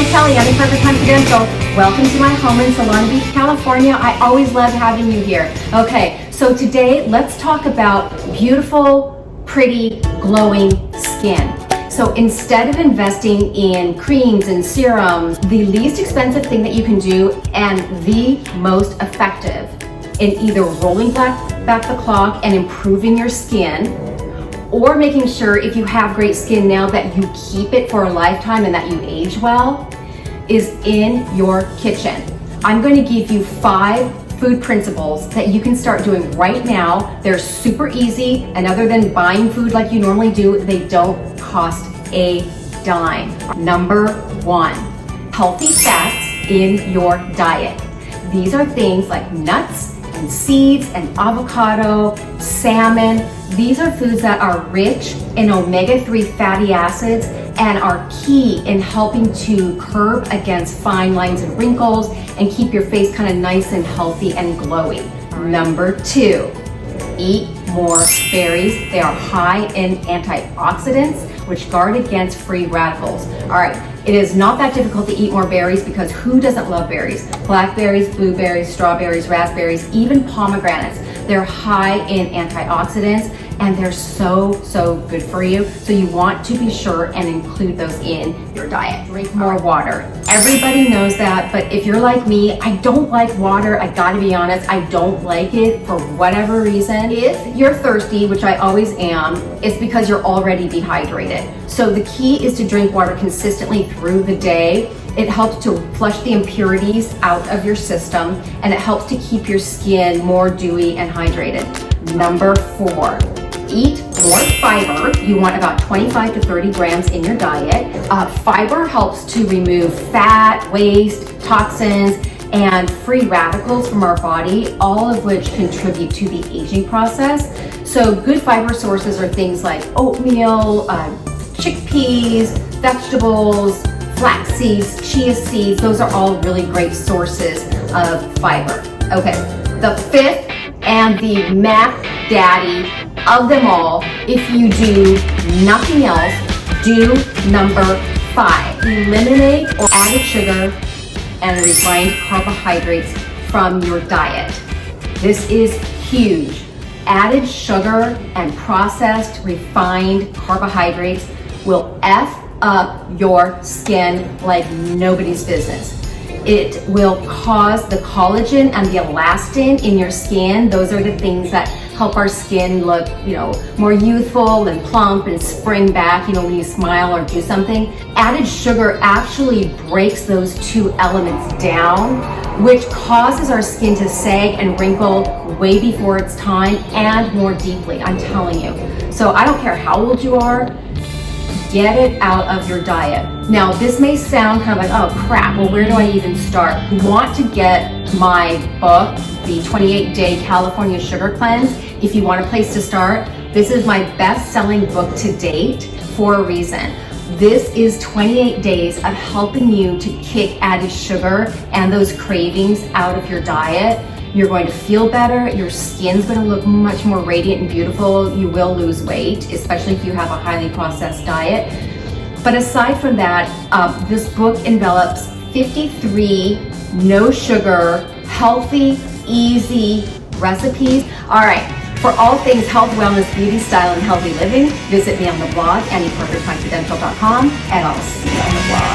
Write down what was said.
Hi Kelly, I'm Perfect Confidential. Welcome to my home in Solana Beach, California. I always love having you here. Okay, so today let's talk about beautiful, pretty, glowing skin. So instead of investing in creams and serums, the least expensive thing that you can do and the most effective in either rolling back the clock and improving your skin, or making sure if you have great skin now that you keep it for a lifetime and that you age well, is in your kitchen. I'm going to give you 5 food principles that you can start doing right now. They're super easy, and other than buying food like you normally do, they don't cost a dime. Number 1, healthy fats in your diet. These are things like nuts and seeds and avocado, salmon. These are foods that are rich in omega-3 fatty acids and are key in helping to curb against fine lines and wrinkles and keep your face kind of nice and healthy and glowy. Number 2, eat more berries. They are high in antioxidants, which guard against free radicals. All right, it is not that difficult to eat more berries because who doesn't love berries? Blackberries, blueberries, strawberries, raspberries, even pomegranates. They're high in antioxidants and they're so good for you. So you want to be sure and include those in your diet. Drink more water. Everybody knows that, but if you're like me, I don't like water. I gotta be honest, I don't like it for whatever reason. If you're thirsty, which I always am, it's because you're already dehydrated. So the key is to drink water consistently through the day. It helps to flush the impurities out of your system, and it helps to keep your skin more dewy and hydrated. Number 4, eat more fiber. You want about 25 to 30 grams in your diet. Fiber helps to remove fat, waste, toxins, and free radicals from our body, all of which contribute to the aging process. So good fiber sources are things like oatmeal, chickpeas, vegetables, flax seeds, chia seeds. Those are all really great sources of fiber. Okay, the 5th and the math daddy of them all, if you do nothing else, do number 5. Eliminate or added sugar and refined carbohydrates from your diet. This is huge. Added sugar and processed refined carbohydrates will F up your skin like nobody's business. It will cause the collagen and the elastin in your skin. Those are the things that help our skin look, more youthful and plump and spring back, when you smile or do something. Added sugar actually breaks those 2 elements down, which causes our skin to sag and wrinkle way before its time and more deeply, I'm telling you. So I don't care how old you are, get it out of your diet. Now, this may sound kind of like, oh crap, well, where do I even start? You want to get my book, the 28-Day California Sugar Cleanse, if you want a place to start. This is my best-selling book to date for a reason. This is 28 days of helping you to kick added sugar and those cravings out of your diet. You're going to feel better. Your skin's going to look much more radiant and beautiful. You will lose weight, especially if you have a highly processed diet. But aside from that, this book envelops 53 no sugar, healthy, easy recipes. All right, for all things health, wellness, beauty, style, and healthy living, visit me on the blog, anti-inflammatory.com, and I'll see you on the blog.